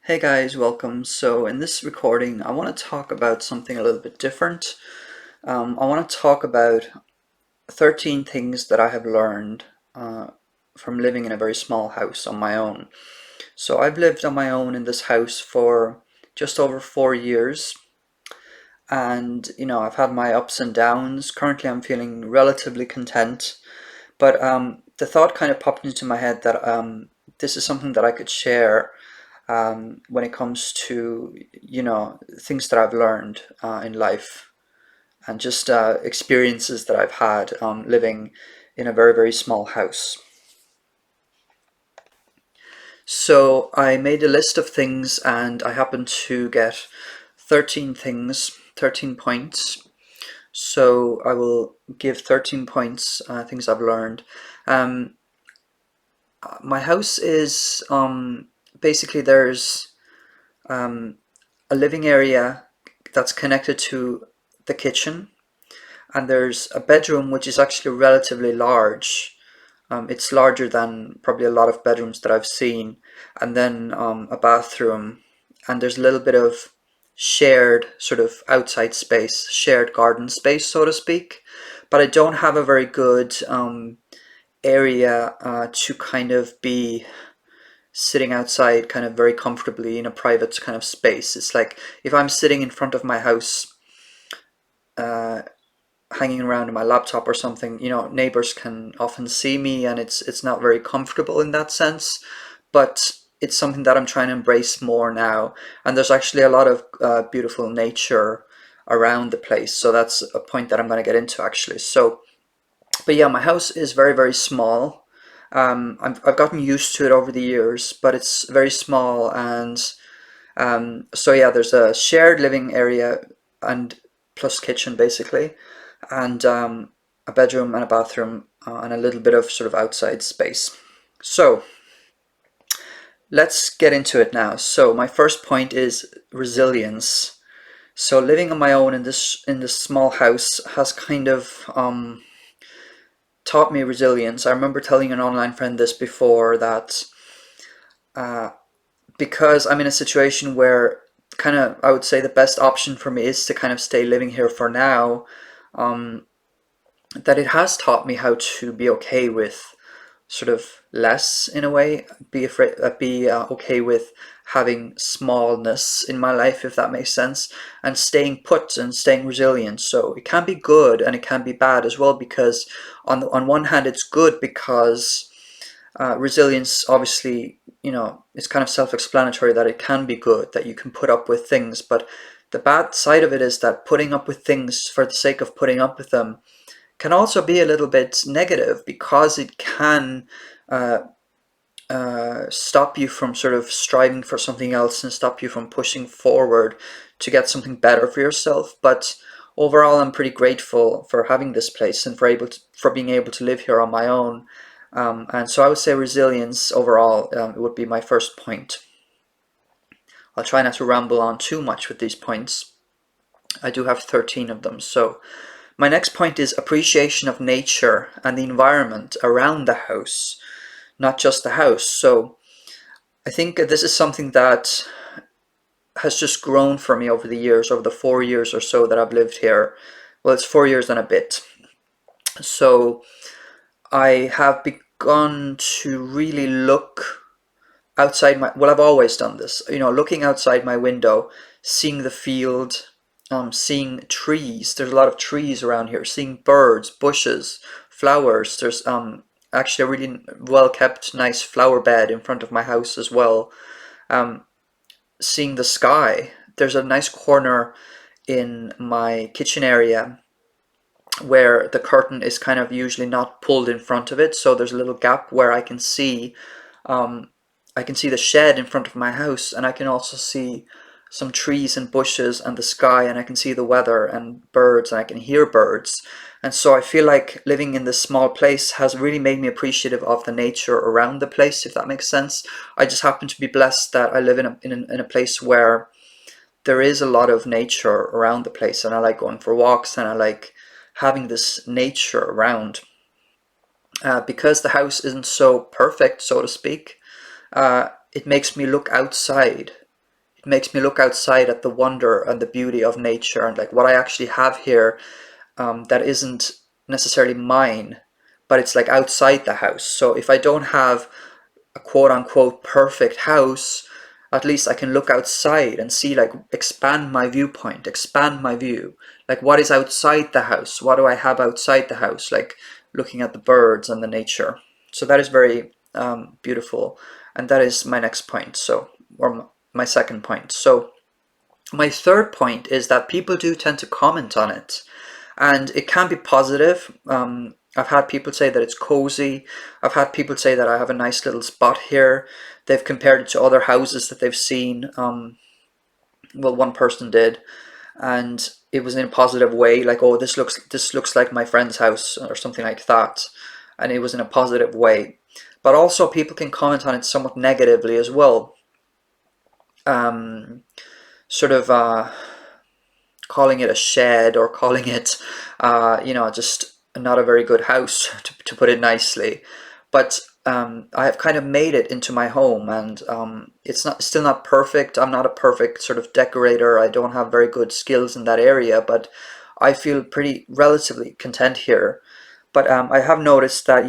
Hey guys, welcome. So in this recording, I want to talk about something a little bit different. I want to talk about 13 things that I have learned from living in a very small house on my own. So I've lived on my own in this house for just over 4 years, and I've had my ups and downs. Currently, I'm feeling relatively content, but the thought kind of popped into my head that this is something that I could share when it comes to things that I've learned in life and just experiences that I've had living in a very small house. So I made a list of things and I happened to get 13 things, 13 points. So I will give 13 points, things I've learned. Um, my house is basically there's um, a living area that's connected to the kitchen, and there's a bedroom which is actually relatively large. It's larger than probably a lot of bedrooms that I've seen, and then a bathroom, and there's a little bit of shared sort of outside space, shared garden space, so to speak. But I don't have a very good area to kind of be sitting outside kind of very comfortably in a private kind of space. It's like if I'm sitting in front of my house, uh, hanging around in my laptop or something, neighbors can often see me, and it's not very comfortable in that sense. But it's something that I'm trying to embrace more now, and there's actually a lot of beautiful nature around the place. So that's a point that I'm going to get into actually. So, but yeah, my house is very small. I've gotten used to it over the years, but it's very small, and so yeah, there's a shared living area and plus kitchen basically, and a bedroom and a bathroom and a little bit of sort of outside space. So let's get into it now. So my first point is resilience. So living on my own in this small house has kind of taught me resilience. I remember telling an online friend this before, that uh, because I'm in a situation where kind of I would say the best option for me is to kind of stay living here for now, um, that it has taught me how to be okay with sort of less in a way, be okay with having smallness in my life, if that makes sense, and staying put and staying resilient. So it can be good and it can be bad as well, because on one hand it's good because resilience, obviously, it's kind of self-explanatory that it can be good, that you can put up with things, but the bad side of it is that putting up with things for the sake of putting up with them can also be a little bit negative, because it can uh, stop you from sort of striving for something else and stop you from pushing forward to get something better for yourself. But overall, I'm pretty grateful for having this place and for being able to live here on my own. And so I would say resilience overall, it would be my first point. I'll try not to ramble on too much with these points. I do have 13 of them. So my next point is appreciation of nature and the environment around the house, not just the house. So I think this is something that has just grown for me over the years, over the 4 years or so that I've lived here. Well, it's 4 years and a bit. So I have begun to really look outside my, well, I've always done this, looking outside my window, seeing the field, seeing trees. There's a lot of trees around here, seeing birds, bushes, flowers. There's actually a really well kept nice flower bed in front of my house as well. Um, Seeing the sky. There's a nice corner in my kitchen area where the curtain is kind of usually not pulled in front of it, so there's a little gap where um, I can see the shed in front of my house, and I can also see some trees and bushes and the sky, and I can see the weather and birds, and I can hear birds. And so I feel like living in this small place has really made me appreciative of the nature around the place, if that makes sense. I just happen to be blessed that I live in a place where there is a lot of nature around the place, and I like going for walks, and I like having this nature around. Because the house isn't so perfect, so to speak, it makes me look outside makes me look outside at the wonder and the beauty of nature and like what I actually have here, that isn't necessarily mine, but it's like outside the house. So if I don't have a quote unquote perfect house, at least I can look outside and see, like, expand my viewpoint, expand my view. Like, what is outside the house? What do I have outside the house? Like, looking at the birds and the nature. So that is very beautiful. And that is my next point. So, or my second point. So, my third point is that people do tend to comment on it, and it can be positive. I've had people say that it's cozy. I've had people say that I have a nice little spot here. They've compared it to other houses that they've seen. Well, one person did, and it was in a positive way, like, oh, this looks like my friend's house or something like that, and it was in a positive way. But also, people can comment on it somewhat negatively as well. Um, Sort of calling it a shed, or calling it, just not a very good house, to put it nicely. But I have kind of made it into my home, and it's not still not perfect. I'm not a perfect sort of decorator. I don't have very good skills in that area, but I feel pretty relatively content here. But I have noticed that,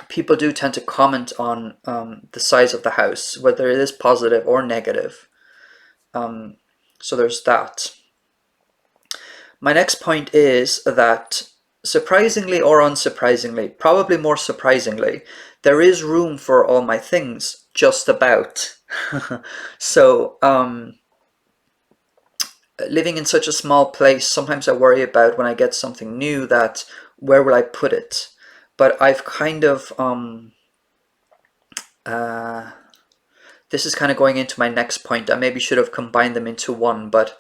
people do tend to comment on the size of the house, whether it is positive or negative. So there's that. My next point is that, surprisingly or unsurprisingly, probably more surprisingly, there is room for all my things, just about. So, living in such a small place, sometimes I worry about, when I get something new, that where will I put it? But I've kind of, this is kind of going into my next point. I maybe should have combined them into one, but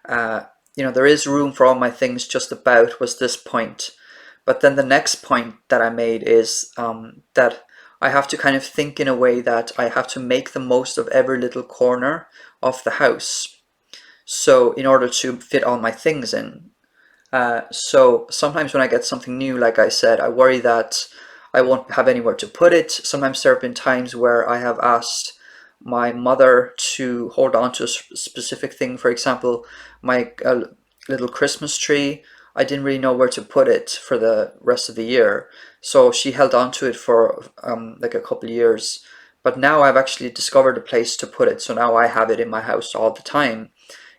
uh, there is room for all my things, just about, was this point. But then the next point that I made is that I have to kind of think in a way that I have to make the most of every little corner of the house. So in order to fit all my things in. So sometimes when I get something new, like I said, I worry that I won't have anywhere to put it. Sometimes there have been times where I have asked my mother to hold on to a specific thing. For example, my little Christmas tree. I didn't really know where to put it for the rest of the year, so she held on to it for like a couple of years. But now I've actually discovered a place to put it, so now I have it in my house all the time,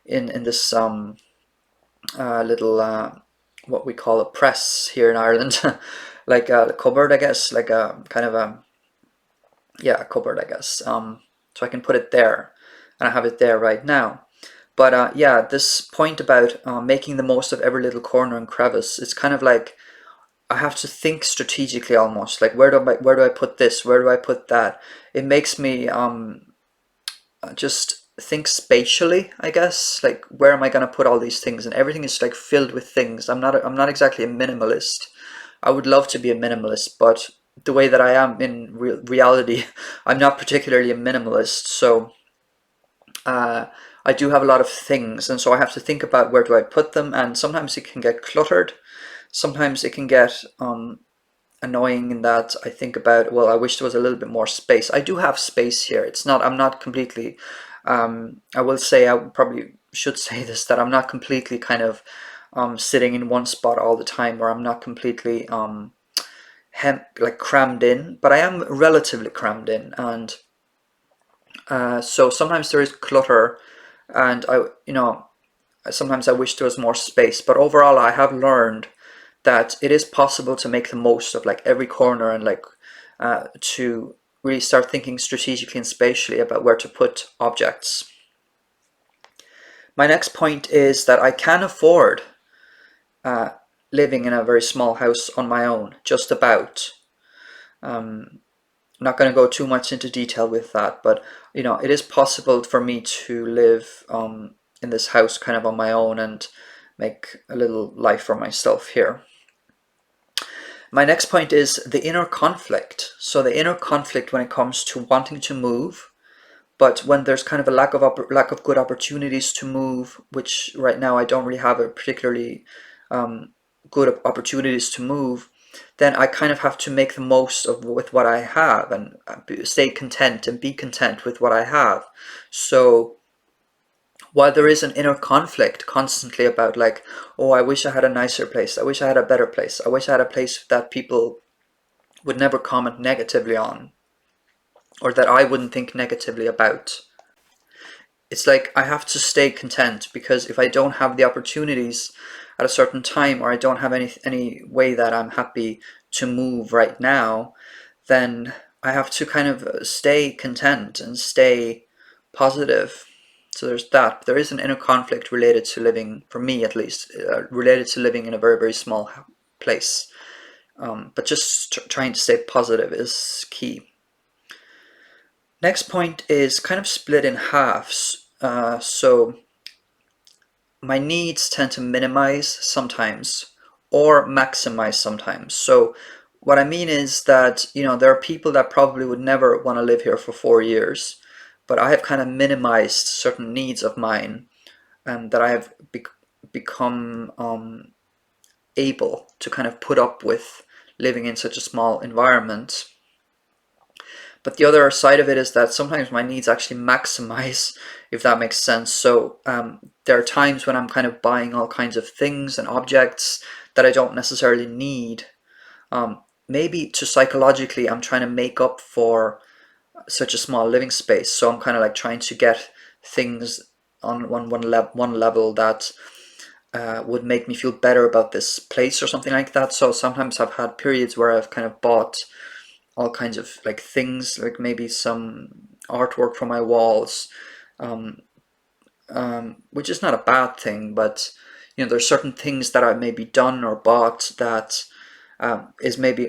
in this little what we call a press here in Ireland, like a cupboard, I guess, like a kind of a, yeah, a cupboard, I guess. So I can put it there, and I have it there right now. But yeah, this point about making the most of every little corner and crevice, it's kind of like I have to think strategically almost. Like, where do I put this? Where do I put that? It makes me just think spatially, I guess. Like, where am I gonna put all these things? And everything is like filled with things. I'm not exactly a minimalist. I would love to be a minimalist, but the way that I am in reality, I'm not particularly a minimalist. So uh, I do have a lot of things, and so I have to think about where do I put them. And sometimes it can get cluttered. Sometimes it can get annoying in that I think about, well, I wish there was a little bit more space. I do have space here. It's not, I'm not completely, I will say, I probably should say this, that I'm not completely kind of sitting in one spot all the time, or I'm not completely like crammed in, but I am relatively crammed in. And so sometimes there is clutter, and sometimes I wish there was more space. But overall, I have learned that it is possible to make the most of like every corner, and like to really start thinking strategically and spatially about where to put objects. My next point is that I can afford uh, living in a very small house on my own, just about. I'm not going to go too much into detail with that, but it is possible for me to live in this house kind of on my own, and make a little life for myself here. My next point is the inner conflict. So the inner conflict when it comes to wanting to move, but when there's kind of a lack of good opportunities to move, which right now I don't really have a particularly good opportunities to move, then I kind of have to make the most of with what I have, and stay content and be content with what I have. So while there is an inner conflict constantly about like, oh, I wish I had a nicer place, I wish I had a better place, I wish I had a place that people would never comment negatively on, or that I wouldn't think negatively about. It's like I have to stay content, because if I don't have the opportunities at a certain time, or I don't have any way that I'm happy to move right now, then I have to kind of stay content and stay positive. So there's that. There is an inner conflict related to living, for me at least, related to living in a very, very small place. But just trying to stay positive is key. Next point is kind of split in halves. So my needs tend to minimize sometimes or maximize sometimes. So what I mean is that, there are people that probably would never want to live here for 4 years, but I have kind of minimized certain needs of mine, and that I have become able to kind of put up with living in such a small environment. But the other side of it is that sometimes my needs actually maximize, if that makes sense. So there are times when I'm kind of buying all kinds of things and objects that I don't necessarily need. Maybe to psychologically, I'm trying to make up for such a small living space. So I'm kind of like trying to get things on one level that would make me feel better about this place or something like that. So sometimes I've had periods where I've kind of bought all kinds of like things, like maybe some artwork for my walls, um, which is not a bad thing, but there's certain things that I maybe done or bought that is maybe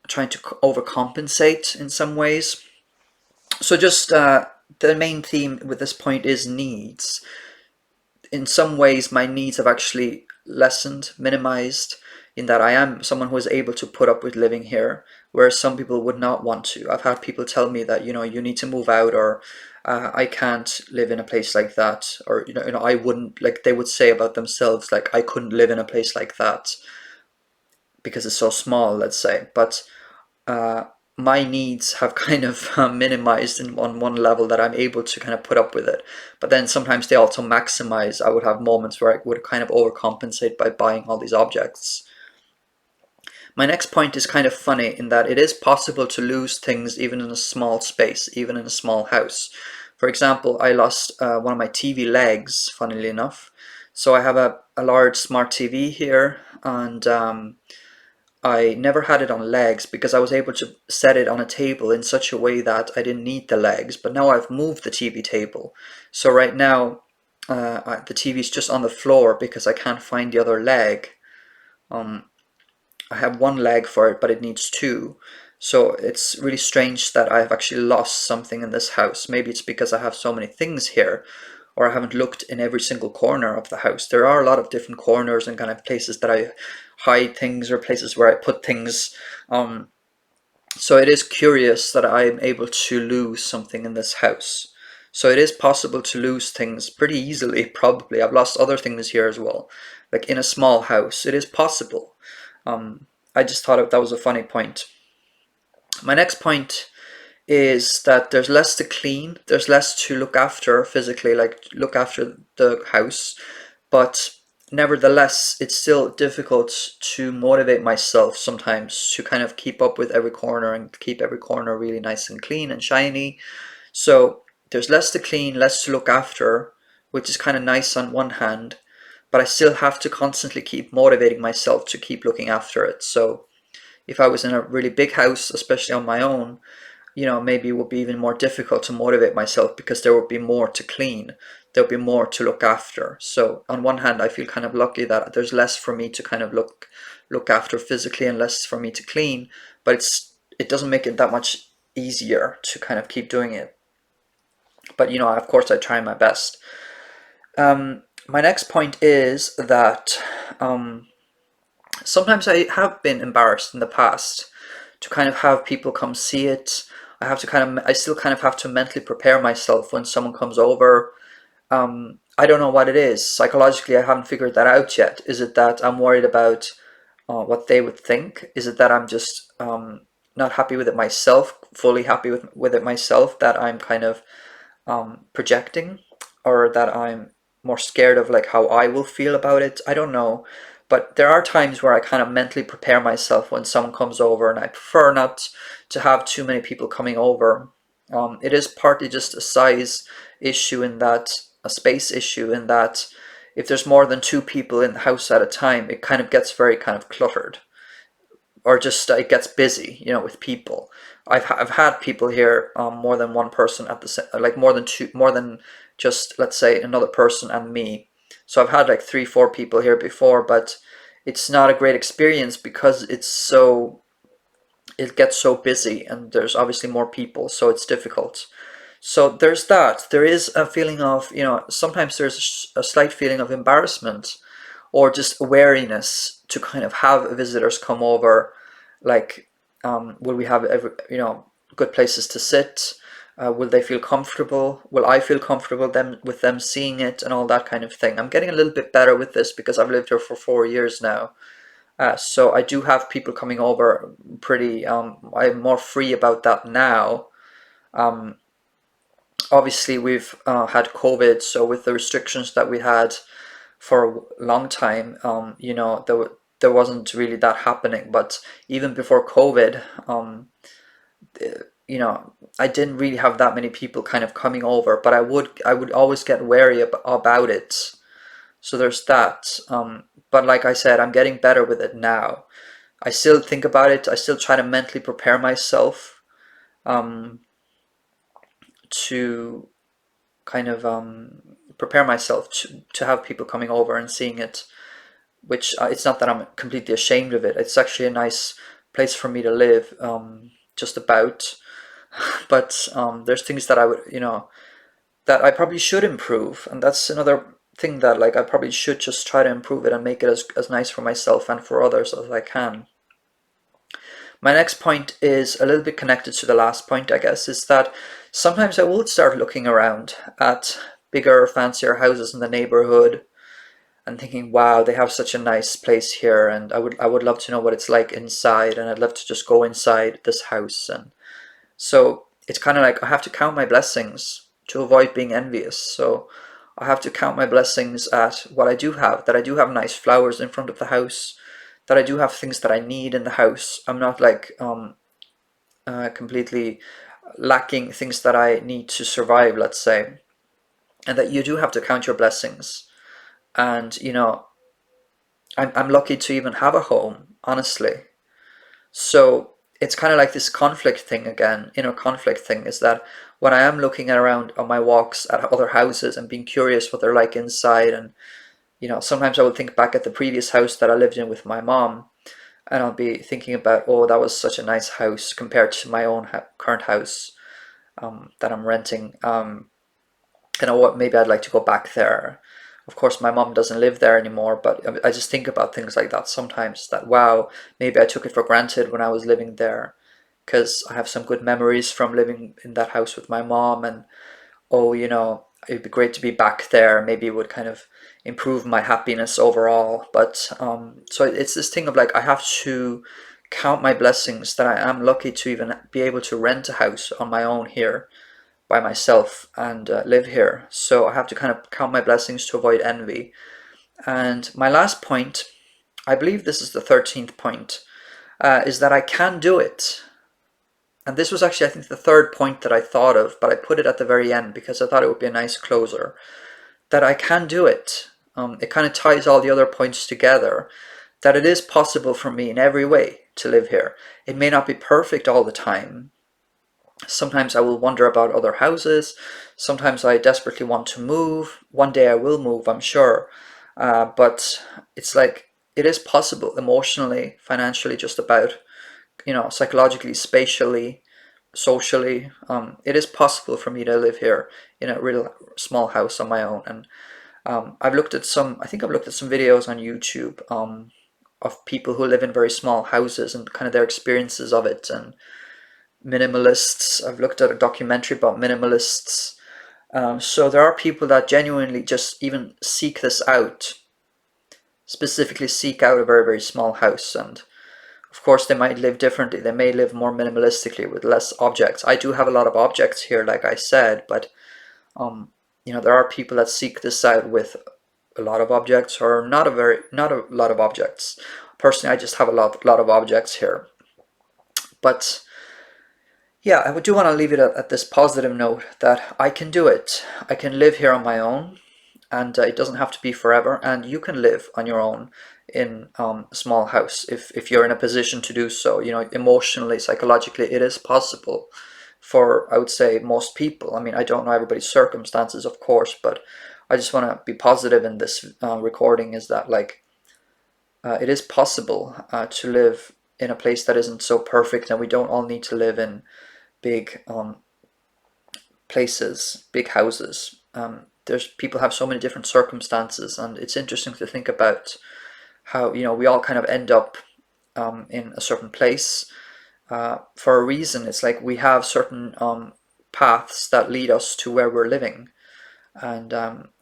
trying to overcompensate in some ways. So just the main theme with this point is needs. In some ways, my needs have actually lessened, minimized, in that I am someone who is able to put up with living here, whereas some people would not want to. I've had people tell me that, you need to move out, or I can't live in a place like that, or I wouldn't, like they would say about themselves, like I couldn't live in a place like that because it's so small, let's say. But uh, my needs have kind of minimized on one level that I'm able to kind of put up with it. But then sometimes they also maximize. I would have moments where I would kind of overcompensate by buying all these objects. My next point is kind of funny in that it is possible to lose things even in a small space, even in a small house. For example, I lost one of my TV legs, funnily enough. So I have a large smart TV here, and I never had it on legs because I was able to set it on a table in such a way that I didn't need the legs. But now I've moved the TV table. So right now the TV is just on the floor because I can't find the other leg. Um, I have one leg for it, but it needs two. So it's really strange that I've actually lost something in this house. Maybe it's because I have so many things here, or I haven't looked in every single corner of the house. There are a lot of different corners and kind of places that I hide things, or places where I put things. So it is curious that I'm able to lose something in this house. So it is possible to lose things pretty easily, probably. I've lost other things here as well. Like in a small house, it is possible. I just thought that was a funny point. My next point is that there's less to clean, there's less to look after physically, like look after the house, but nevertheless, it's still difficult to motivate myself sometimes to kind of keep up with every corner and keep every corner really nice and clean and shiny. So there's less to clean, less to look after, which is kind of nice on one hand, but I still have to constantly keep motivating myself to keep looking after it. So if I was in a really big house, especially on my own, maybe it would be even more difficult to motivate myself because there would be more to clean. There'll be more to look after. So on one hand, I feel kind of lucky that there's less for me to kind of look after physically and less for me to clean, but it doesn't make it that much easier to kind of keep doing it. But of course, I try my best. My next point is that sometimes I have been embarrassed in the past to kind of have people come see it. I still kind of have to mentally prepare myself when someone comes over. I don't know what it is. Psychologically, I haven't figured that out yet. Is it that I'm worried about what they would think? Is it that I'm just not happy with it myself, fully happy with it myself, that I'm kind of projecting? or that I'm more scared of like how I will feel about it. I don't know. But there are times where I kind of mentally prepare myself when someone comes over, and I prefer not to have too many people coming over. It is partly just a size issue in that, a space issue in that if there's more than two people in the house at a time, it kind of gets very kind of cluttered, or just it gets busy, with people. I've had people here, more than one person at the same, like more than two, more than just let's say another person and me. So I've had like 3, 4 people here before, but it's not a great experience because it gets so busy and there's obviously more people, so it's difficult. So there's that. There is a feeling of, sometimes there's a slight feeling of embarrassment or just wariness to kind of have visitors come over. Like, will we have good places to sit? Will they feel comfortable? Will I feel comfortable with them seeing it and all that kind of thing? I'm getting a little bit better with this because I've lived here for 4 years now. So I do have people coming over pretty, I'm more free about that now. Um, Obviously, we've had COVID, so with the restrictions that we had for a long time, there wasn't really that happening. But even before COVID, I didn't really have that many people kind of coming over, but I would always get wary about it. So there's that. But like I said, I'm getting better with it now. I still think about it. I still try to mentally prepare myself, um, to kind of prepare myself to have people coming over and seeing it. Which, it's not that I'm completely ashamed of it. It's actually a nice place for me to live, just about. But there's things that I would, that I probably should improve, and that's another thing that like I probably should just try to improve it and make it as nice for myself and for others as I can. My next point is a little bit connected to the last point, I guess, is that sometimes I will start looking around at bigger, fancier houses in the neighborhood and thinking, wow, they have such a nice place here, and I would love to know what it's like inside, and I'd love to just go inside this house. And so it's kind of like I have to count my blessings to avoid being envious. So I have to count my blessings at what I do have, that I do have nice flowers in front of the house, that I do have things that I need in the house. I'm not like completely lacking things that I need to survive, let's say, and that you do have to count your blessings. And I'm lucky to even have a home, honestly. So it's kind of like this conflict thing again, inner conflict thing, is that when I am looking around on my walks at other houses and being curious what they're like inside, and sometimes I will think back at the previous house that I lived in with my mom, and I'll be thinking about, oh, that was such a nice house compared to my own current house, that I'm renting. What, maybe I'd like to go back there. Of course, my mom doesn't live there anymore, but I just think about things like that sometimes, that wow, maybe I took it for granted when I was living there, because I have some good memories from living in that house with my mom. And oh, it'd be great to be back there. Maybe it would kind of improve my happiness overall. But so it's this thing of like, I have to count my blessings that I am lucky to even be able to rent a house on my own here by myself and live here. So I have to kind of count my blessings to avoid envy. And my last point, I believe this is the 13th point, is that I can do it. And this was actually, I think, the third point that I thought of, but I put it at the very end because I thought it would be a nice closer. That I can do it. It kind of ties all the other points together. That it is possible for me in every way to live here. It may not be perfect all the time. Sometimes I will wonder about other houses. Sometimes I desperately want to move. One day I will move, I'm sure. But it's like, it is possible emotionally, financially, just about, psychologically, spatially, socially. It is possible for me to live here in a real small house on my own. And I think I've looked at some videos on YouTube, of people who live in very small houses and kind of their experiences of it. And minimalists, I've looked at a documentary about minimalists. So there are people that genuinely just even seek this out, specifically seek out a very, very small house. And of course, they might live differently. They may live more minimalistically with less objects. I do have a lot of objects here, like I said, but there are people that seek this out with a lot of objects, or not a lot of objects. Personally, I just have a lot of objects here. But yeah, I do want to leave it at this positive note that I can do it. I can live here on my own, and it doesn't have to be forever. And you can live on your own in a small house if you're in a position to do so. Emotionally, psychologically, it is possible for, I would say, most people. I mean, I don't know everybody's circumstances, of course, but I just want to be positive in this recording, is that like it is possible to live in a place that isn't so perfect, and we don't all need to live in big places, big houses. There's people have so many different circumstances, and it's interesting to think about how we all kind of end up in a certain place for a reason. It's like we have certain paths that lead us to where we're living, and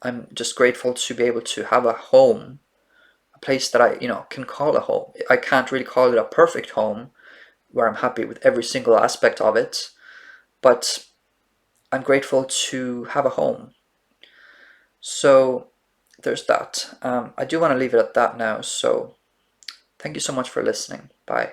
I'm just grateful to be able to have a home, a place that I can call a home. I can't really call it a perfect home where I'm happy with every single aspect of it, but I'm grateful to have a home. So there's that. I do want to leave it at that now. So thank you so much for listening. Bye.